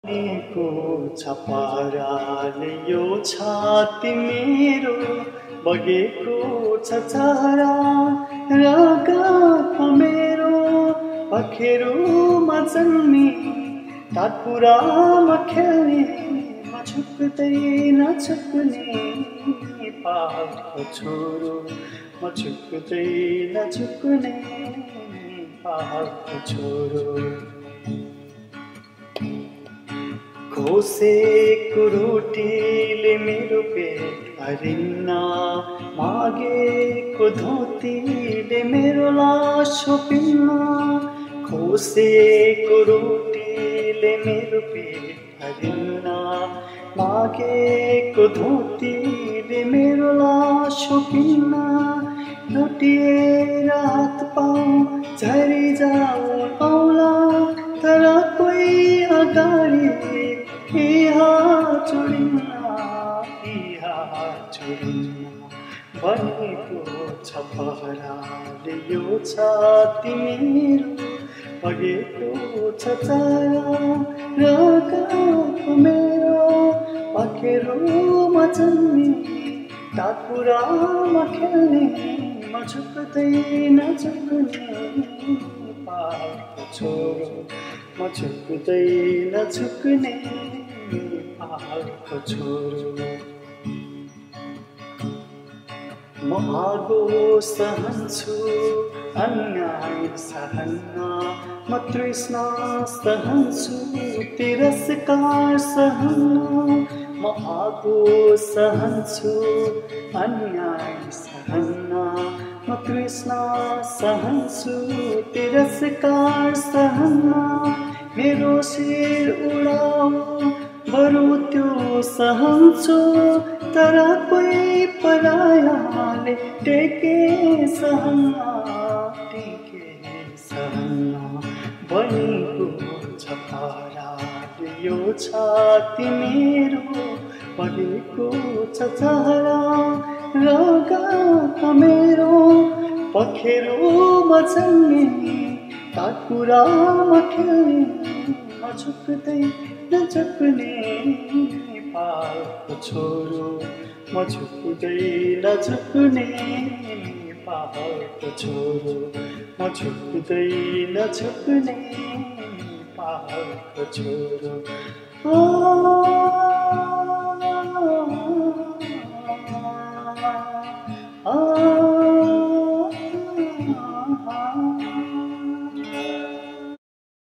को छपाराले यो छाती मेरो बगेको छ चारा रगत मेरो पखेरुमा जन्मी टाकुरामा खेल्ने म छुक्दै नछुक्ने पाहाडको छोरो म छुक्दै नछुक्ने पाहाडको छोरो खोसेको रोटीले मेरो पेट भरिन्न मागेको धोतीले मेरो लास छोपिन्न खोसेको रोटीले मेरो पेट भरिन्न मागेको धोतीले मेरो लास छोपिन्न लुटिएर हात पाउँ झरी जाऊ औला तर कोही अगाडि छोडिन्न भनेको छ पहराले यो छाती मेरो बगेको छ चारा रगत मेरो पखेरुमा जन्मी टाकुरामा खेल्ने म झुक्दै नझुक्ने पाहाडको छोरो म झुक्दै नझुक्ने पाहाडको छोरो म आगो सहन्छु अन्याय सहन्न म तृष्णा सहन्छु तिरस्कार सहन्न म आगो सहन्छु अन्याय सहन्न म तृष्णा सहन्छु तिरस्कार सहन्न मेरो शिर उडाऊ बरु त्यो सहन्छु तर कोही परायाले टेके सहन्न बनेको छ पहराले यो छाती मेरो बगेको छ चारा रगत मेरो पखेरुमा जन्मी टाकुरामा खेल्ने म झुक्दै नझुक्ने पाहाडको छोरो म झुक्दै नझुक्ने पाहाडको छोरो म झुक्दै नझुक्ने पाहाडको छोरो